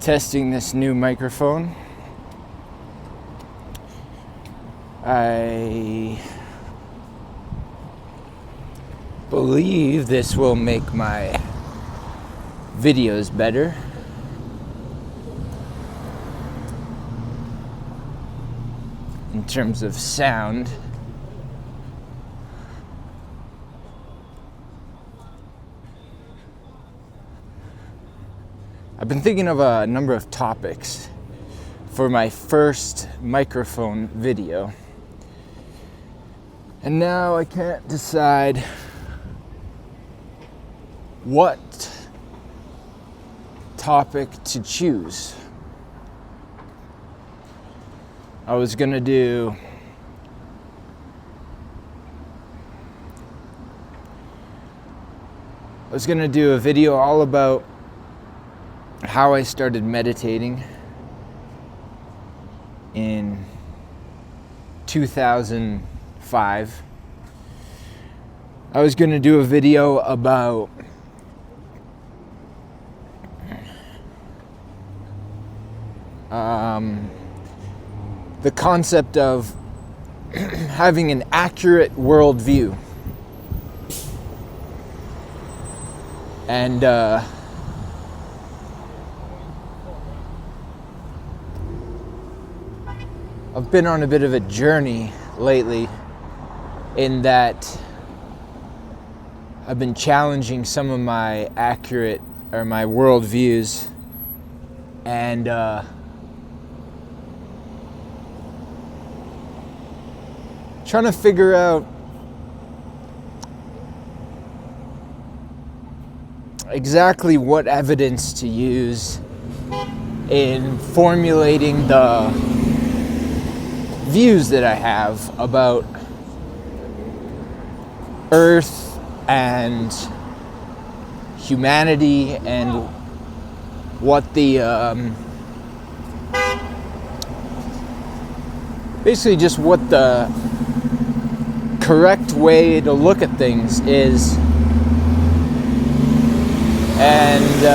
testing this new microphone. I believe this will make my videos better. In terms of sound. I've been thinking of a number of topics for my first microphone video. And now I can't decide what topic to choose. I was gonna do a video all about how I started meditating in 2005. I was going to do a video about the concept of having an accurate worldview. And I've been on a bit of a journey lately in that I've been challenging some of my my worldviews, and trying to figure out exactly what evidence to use in formulating the views that I have about Earth and humanity, and what the basically just what the correct way to look at things is. And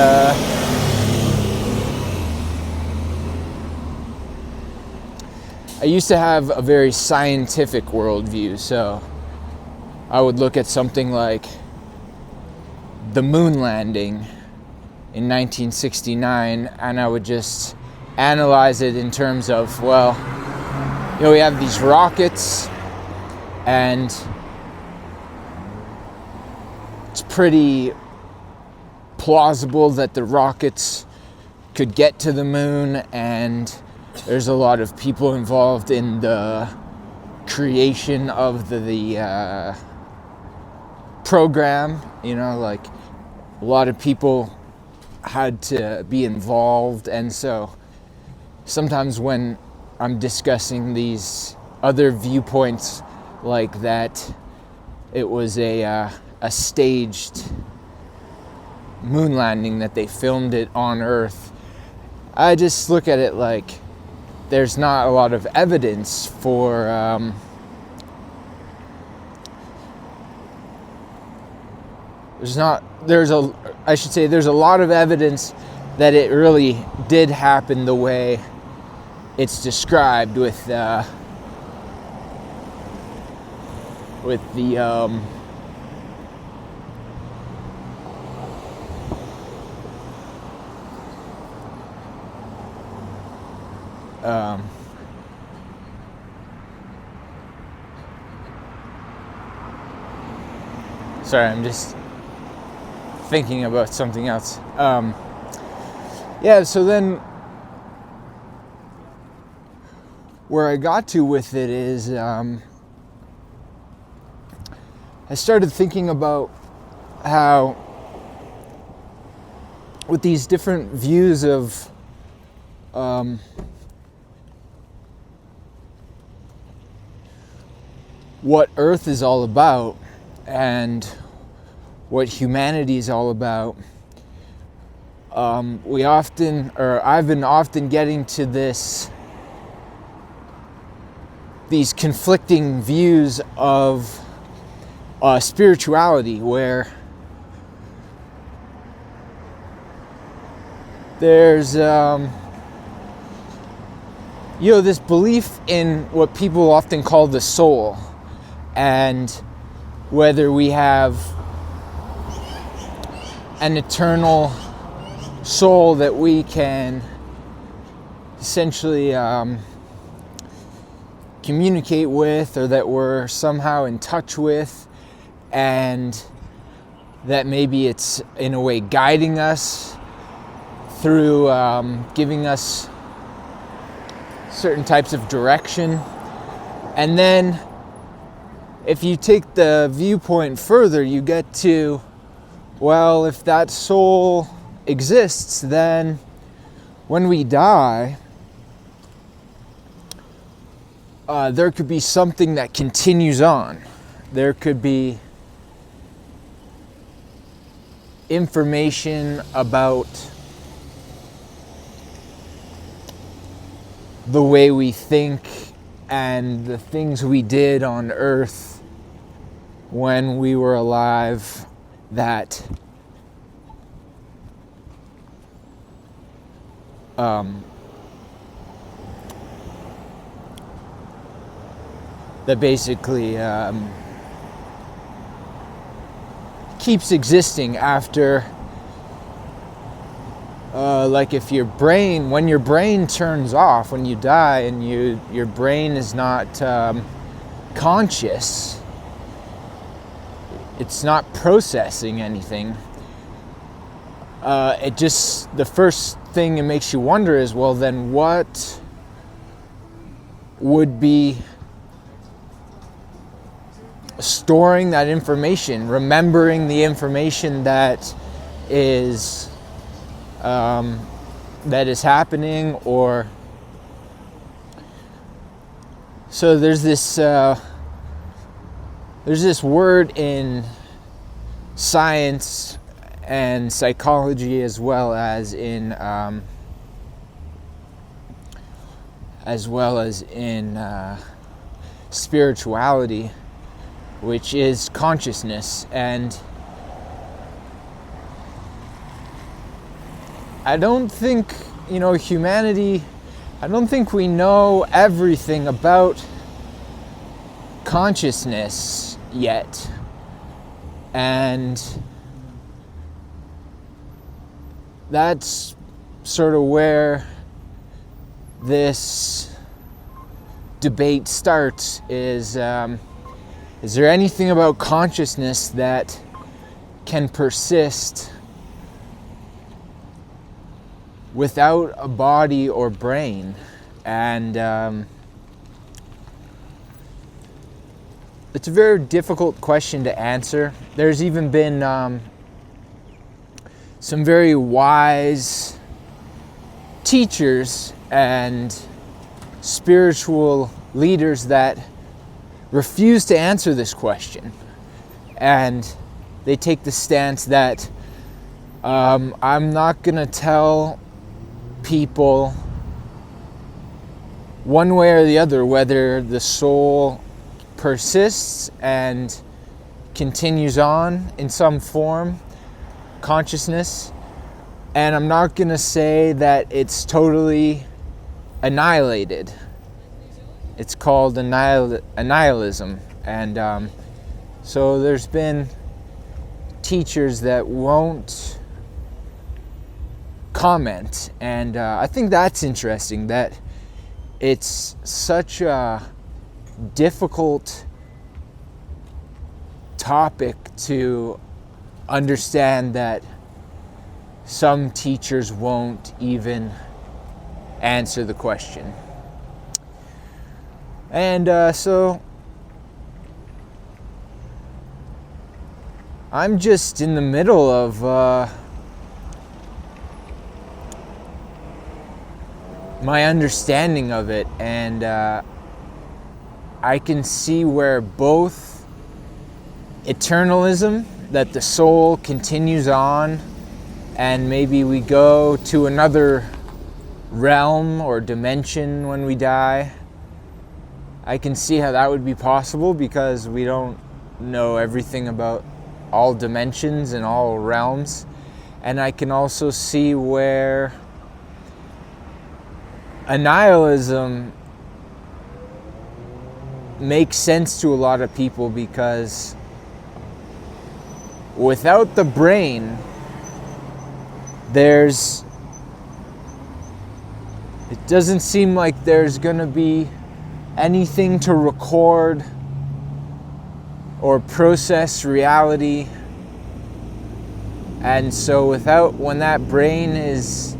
I used to have a very scientific worldview, so I would look at something like the moon landing in 1969, and I would just analyze it in terms of, well, you know, we have these rockets, and it's pretty plausible that the rockets could get to the moon, and there's a lot of people involved in the creation of the program, you know, like a lot of people had to be involved. And so sometimes when I'm discussing these other viewpoints like that, it was a staged moon landing, that they filmed it on Earth, I just look at it like there's not a lot of evidence for there's a lot of evidence that it really did happen the way it's described, with the sorry, I'm just thinking about something else. So then where I got to with it is I started thinking about how, with these different views of what Earth is all about and what humanity is all about, I've been often getting to these conflicting views of spirituality, where there's this belief in what people often call the soul, and whether we have an eternal soul that we can essentially communicate with, or that we're somehow in touch with, and that maybe it's in a way guiding us through giving us certain types of direction. And then if you take the viewpoint further, you get to, well, if that soul exists, then when we die, there could be something that continues on. There could be information about the way we think and the things we did on Earth when we were alive that basically keeps existing after, like if when your brain turns off, when you die and your brain is not conscious, it's not processing anything, the first thing it makes you wonder is, well, then what would be storing that information, remembering the information that is happening? Or so there's this word in science and psychology, as well as in spirituality, which is consciousness. And I don't think, humanity, I don't think we know everything about consciousness yet. And that's sort of where this debate starts, is there anything about consciousness that can persist without a body or brain? And it's a very difficult question to answer. There's even been some very wise teachers and spiritual leaders that refuse to answer this question, and they take the stance that I'm not going to tell people one way or the other whether the soul persists and continues on in some form, consciousness, and I'm not going to say that it's totally annihilated. It's called annihilism. And so there's been teachers that won't comment, and I think that's interesting, that it's such a difficult topic to understand that some teachers won't even answer the question. And so I'm just in the middle of my understanding of it, and I can see where both eternalism, that the soul continues on and maybe we go to another realm or dimension when we die. I can see how that would be possible, because we don't know everything about all dimensions and all realms. And I can also see where annihilism makes sense to a lot of people because without the brain, it doesn't seem like there's gonna be anything to record or process reality. And so when that brain is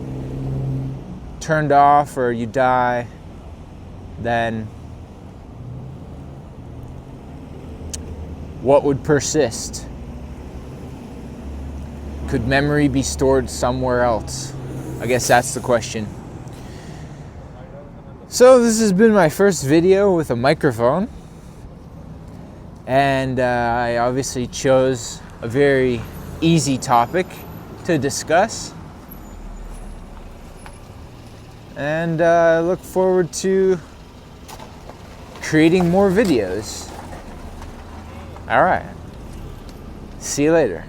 turned off or you die, then what would persist? Could memory be stored somewhere else? I guess that's the question. So this has been my first video with a microphone, and I obviously chose a very easy topic to discuss, and I look forward to creating more videos. All right, see you later.